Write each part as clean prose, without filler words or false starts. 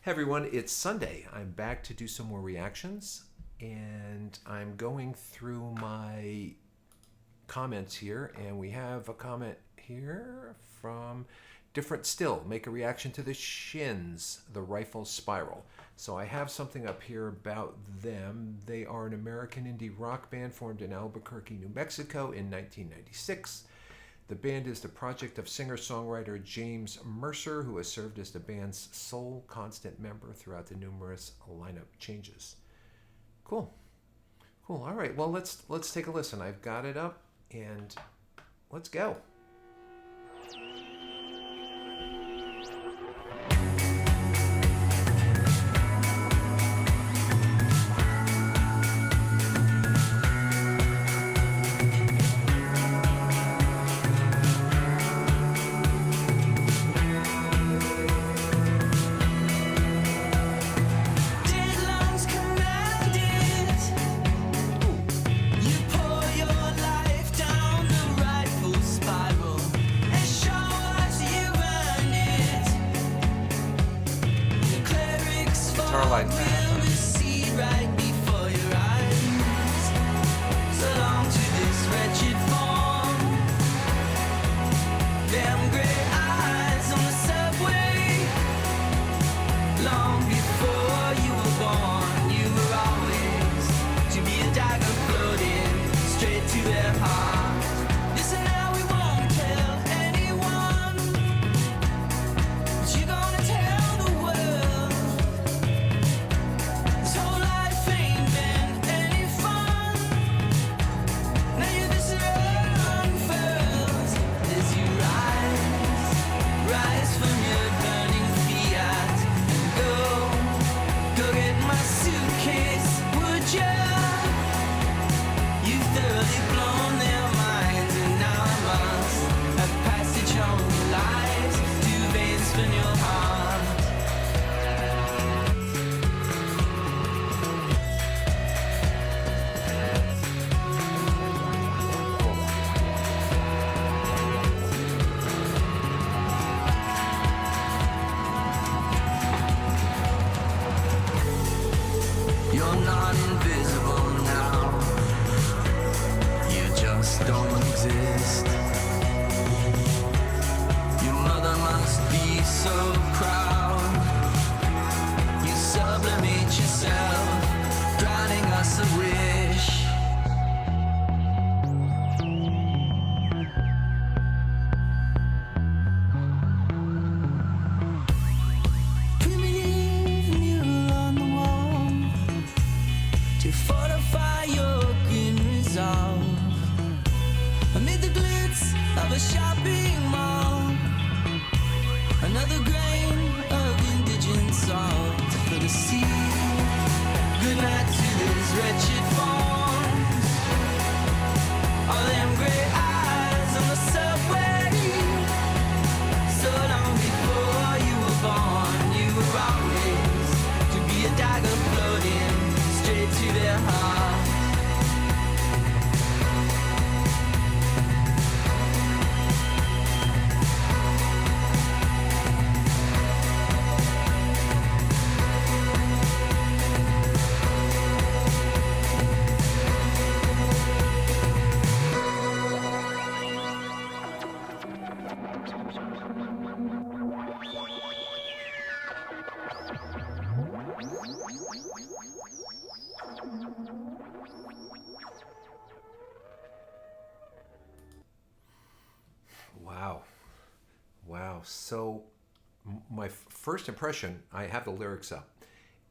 Hey everyone, it's Sunday. I'm back to do some more reactions, and I'm going through my comments here, and we have a comment here from Different Still. Make a reaction to the Shins, the Rifle Spiral. So I have something up here about them. They are an American indie rock band formed in Albuquerque, New Mexico in 1996. The band is the project of singer-songwriter James Mercer, who has served as the band's sole constant member throughout the numerous lineup changes. Cool. Cool. All right. Well, let's take a listen. I've got it up, and let's go. Starlight. You're not invisible now. You just don't exist. Your mother must be so proud. You sublimate yourself, granting us a wish. To fortify your green resolve amid the glitz of a shopping mall, another grain of indigent salt for the sea. Good night to these wretched forms, all them gray eyes on the subway. So long before you were born, you were always to be a dagger floating straight to their heart. Wow. Wow. So my first impression, I have the lyrics up,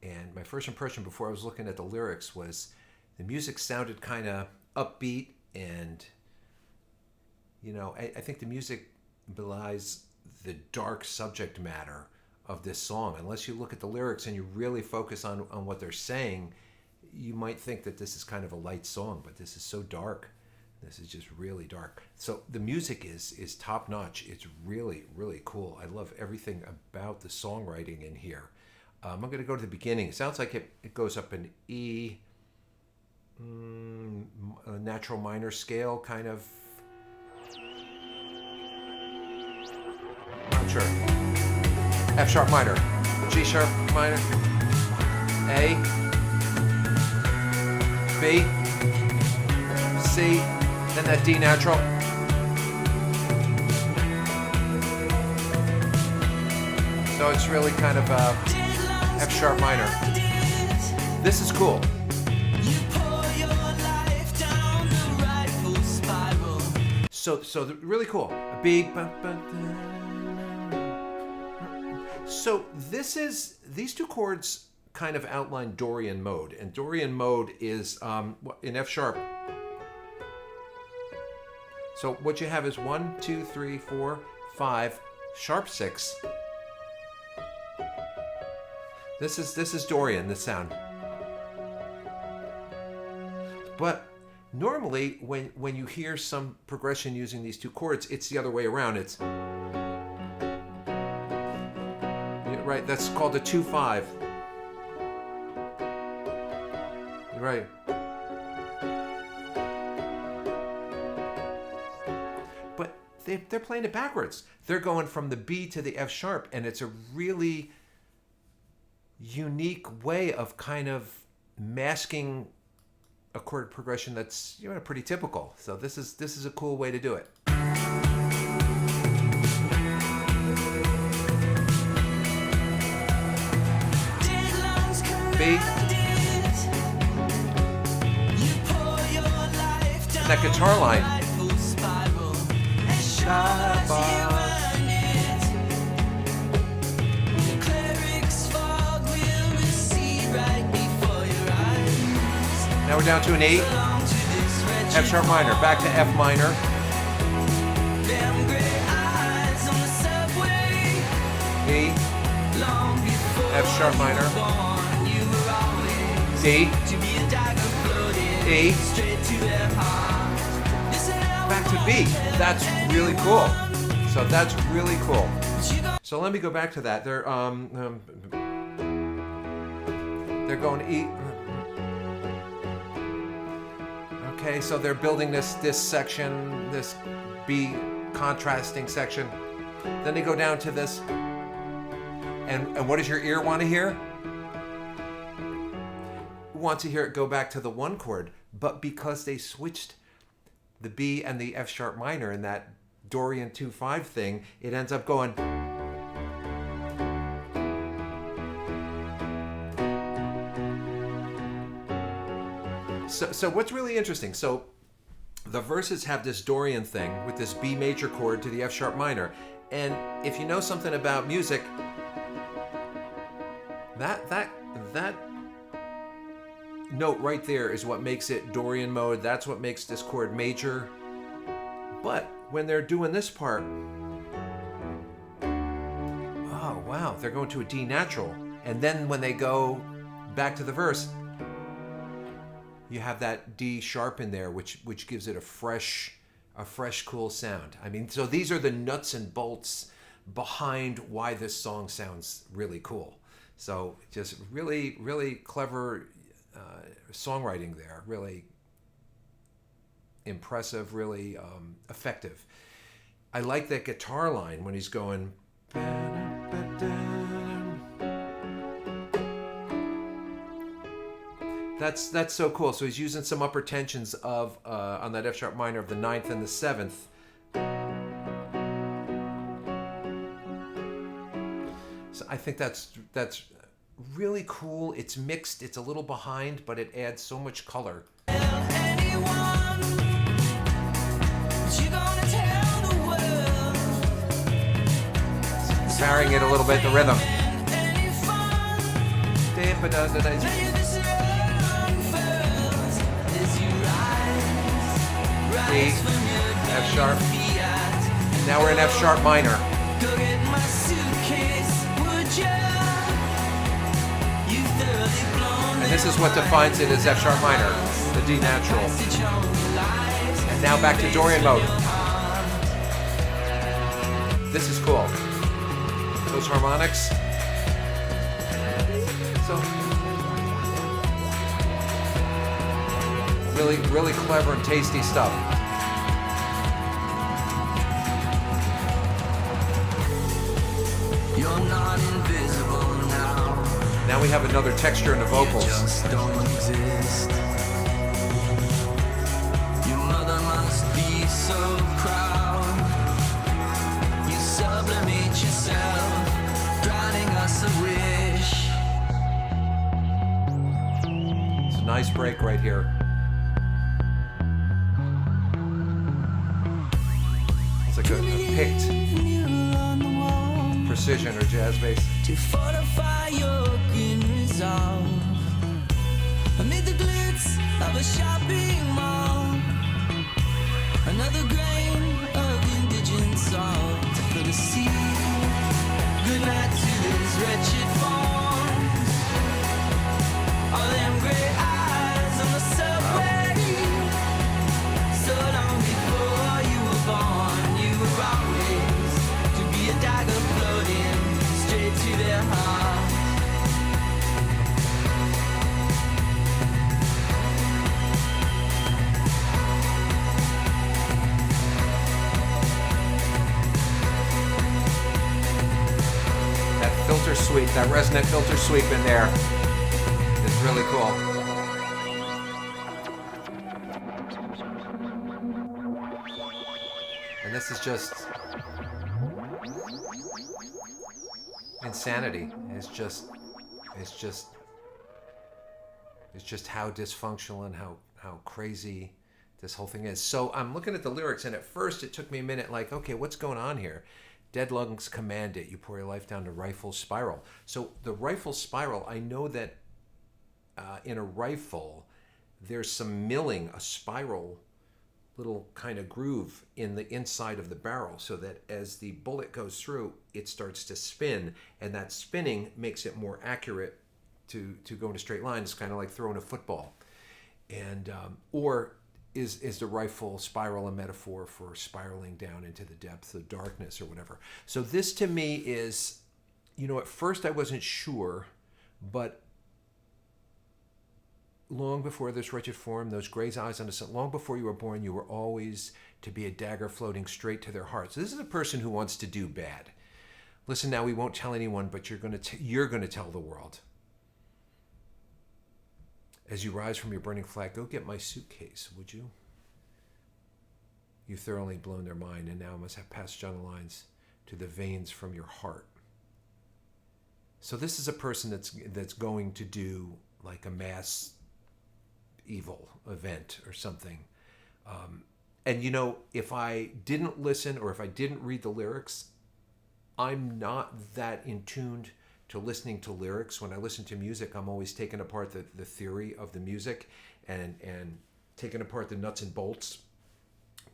and my first impression before I was looking at the lyrics was the music sounded kind of upbeat, and I think the music belies the dark subject matter of this song. Unless you look at the lyrics and you really focus on what they're saying, you might think that this is kind of a light song, but this is so dark. This is just really dark. So the music is top notch. It's really, really cool. I love everything about the songwriting in here. I'm going to go to the beginning. It sounds like it goes up in E, a natural minor scale, kind of. Not sure. F sharp minor, G G sharp minor, A, B, C, then that D natural. So it's really kind of F sharp minor. This is cool. So really cool. A B. So these two chords kind of outline Dorian mode, and Dorian mode is in F sharp. So what you have is 1, 2, 3, 4, 5, sharp 6. This is Dorian, this sound. But normally when you hear some progression using these two chords, it's the other way around. It's right, that's called a 2-5. Right. But they're playing it backwards. They're going from the B to the F sharp, and it's a really unique way of kind of masking a chord progression that's pretty typical. So this is a cool way to do it. B. That guitar line. Now we're down to an E, F sharp minor, back to F minor. E, F sharp minor, D, E, back to B. That's really cool. So that's really cool. So let me go back to that. They're going E. Okay, so they're building this section, this B contrasting section. Then they go down to this. And what does your ear want to hear? Want to hear it go back to the one chord, but because they switched the B and the F sharp minor in that Dorian 2-5 thing, it ends up going. So what's really interesting, so the verses have this Dorian thing with this B major chord to the F sharp minor, and if you know something about music, that note right there is what makes it Dorian mode. That's what makes this chord major. But when they're doing this part, oh wow, they're going to a D natural, and then when they go back to the verse, you have that D sharp in there, which gives it a fresh, cool sound. I mean, so these are the nuts and bolts behind why this song sounds really cool. So just really, really clever songwriting there. Really impressive, really effective. I like that guitar line when he's going. That's so cool. So he's using some upper tensions of on that F sharp minor of the 9th and the 7th. So I think that's really cool. It's mixed. It's a little behind, but it adds so much color. Varying it a little bit, the rhythm. E, F sharp. Now we're in F sharp minor. And this is what defines it as F sharp minor, the D natural. And now back to Dorian mode. This is cool. Those harmonics. So really, really clever and tasty stuff. You're not invisible now. definitely have another texture in the vocals. Just don't exist. Your mother must be so proud. You sublimate yourself, granting us a wish. It's a nice break right here. It's like a picked precision or jazz bass. To fortify your green resolve amid the glitz of a shopping mall. Another grain of indigent salt for the sea. Good night to this wretched forms. All them gray eyes on the subway. So long before you were born, you were always to be a dagger floating straight to their heart. That filter sweep, that resonant filter sweep in there is really cool. And this is just insanity. It's just how dysfunctional and how crazy this whole thing is. So I'm looking at the lyrics, and at first it took me a minute, like, okay, what's going on here? Dead lungs command it. You pour your life down to rifle spiral. So the rifle spiral, I know that in a rifle, there's some milling, a spiral little kind of groove in the inside of the barrel, so that as the bullet goes through, it starts to spin, and that spinning makes it more accurate to go in a straight line. It's kind of like throwing a football. And or is the rifle spiral a metaphor for spiraling down into the depths of darkness or whatever? So this to me is, at first I wasn't sure, but long before this wretched form, those gray eyes on the sun, long before you were born, you were always to be a dagger floating straight to their hearts. This is a person who wants to do bad. Listen now, we won't tell anyone, but you're going to tell the world. As you rise from your burning flag, go get my suitcase, would you? You've thoroughly blown their mind, and now must have passed down the lines to the veins from your heart. So this is a person that's going to do like a mass evil event or something. And if I didn't listen or if I didn't read the lyrics, I'm not that in tuned to listening to lyrics. When I listen to music, I'm always taking apart the theory of the music and taking apart the nuts and bolts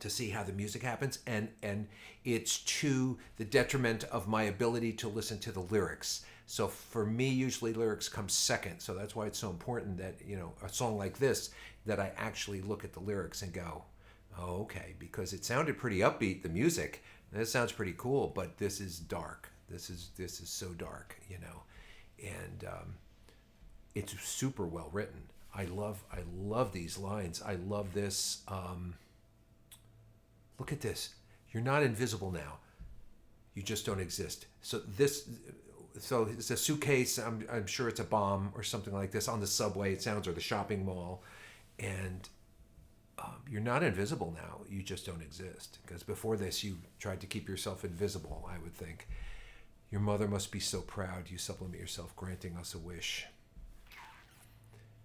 to see how the music happens. And it's to the detriment of my ability to listen to the lyrics. So for me, usually lyrics come second. So that's why it's so important that, a song like this, that I actually look at the lyrics and go, oh, okay, because it sounded pretty upbeat, the music. This sounds pretty cool, but this is dark. This is so dark, and it's super well written. I love these lines. I love this. Look at this. You're not invisible now. You just don't exist. So it's a suitcase. I'm sure it's a bomb or something like this on the subway. It sounds, or the shopping mall, and you're not invisible now. You just don't exist. Because before this, you tried to keep yourself invisible, I would think. Your mother must be so proud. You sublimate yourself, granting us a wish.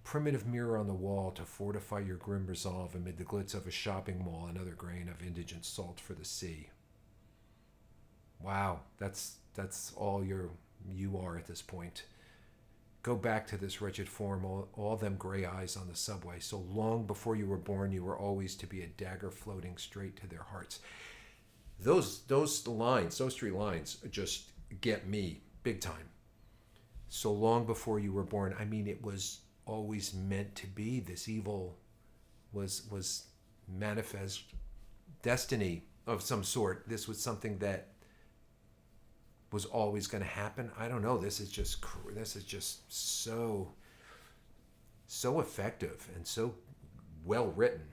Primitive mirror on the wall to fortify your grim resolve amid the glitz of a shopping mall. Another grain of indigent salt for the sea. Wow, that's all you are at this point. Go back to this wretched form, all them gray eyes on the subway. So long before you were born, you were always to be a dagger floating straight to their hearts. Those lines, those three lines, just get me big time. So long before you were born. I mean, it was always meant to be. This evil was manifest destiny of some sort. This was something that was always going to happen. I don't know. This is just so effective and so well written.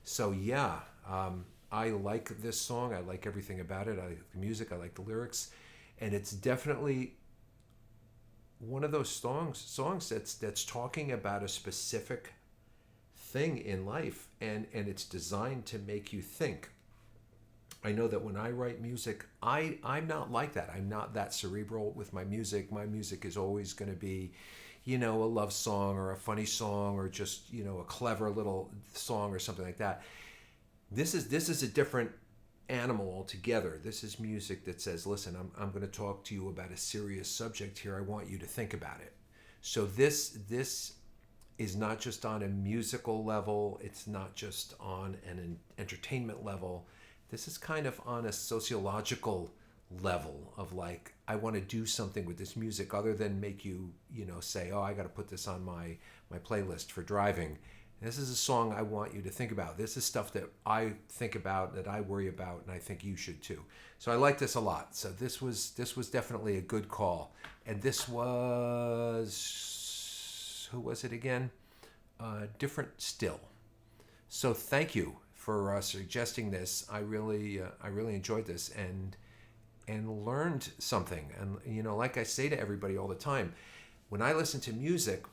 So yeah, I like this song. I like everything about it. I like the music. I like the lyrics, and it's definitely one of those songs that's talking about a specific thing in life, and it's designed to make you think. I know that when I write music, I'm not like that. I'm not that cerebral with my music. My music is always going to be, a love song or a funny song or just, a clever little song or something like that. This is a different animal altogether. This is music that says, listen, I'm going to talk to you about a serious subject here. I want you to think about it. So this is not just on a musical level. It's not just on an entertainment level. This is kind of on a sociological level of like, I want to do something with this music other than make you, say, oh, I got to put this on my playlist for driving. This is a song I want you to think about. This is stuff that I think about, that I worry about, and I think you should too. So I like this a lot. So this was definitely a good call. And this was, who was it again? Different Still. So thank you for suggesting this. I really enjoyed this and learned something. And like I say to everybody all the time, when I listen to music,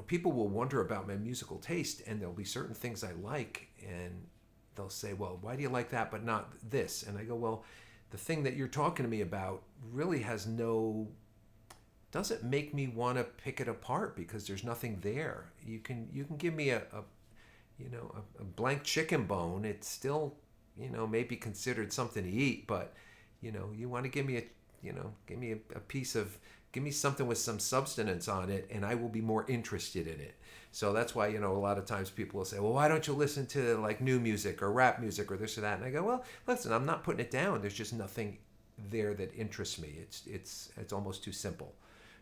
people will wonder about my musical taste, and there'll be certain things I like, and they'll say, well, why do you like that but not this? And I go, well, the thing that you're talking to me about really doesn't make me want to pick it apart, because there's nothing there. You can give me a blank chicken bone. It's still, maybe considered something to eat, but, you want to give me a piece of, give me something with some substance on it, and I will be more interested in it. So that's why, a lot of times people will say, well, why don't you listen to like new music or rap music or this or that? And I go, well, listen, I'm not putting it down. There's just nothing there that interests me. It's almost too simple.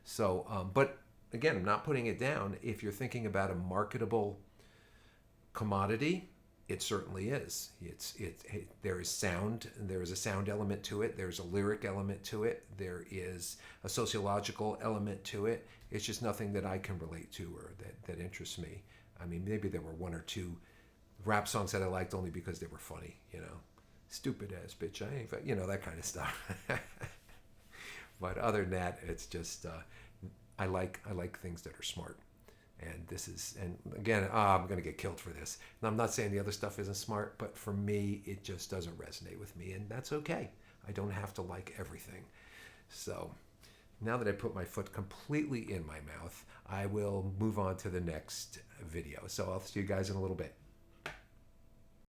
So, but again, I'm not putting it down. If you're thinking about a marketable commodity, it certainly is. There is sound. There is a sound element to it. There's a lyric element to it. There is a sociological element to it. It's just nothing that I can relate to or that interests me. I mean, maybe there were one or two rap songs that I liked only because they were funny. Stupid ass bitch, I ain't, that kind of stuff. But other than that, it's just I like things that are smart. And again, I'm going to get killed for this. And I'm not saying the other stuff isn't smart, but for me, it just doesn't resonate with me. And that's okay. I don't have to like everything. So now that I put my foot completely in my mouth, I will move on to the next video. So I'll see you guys in a little bit.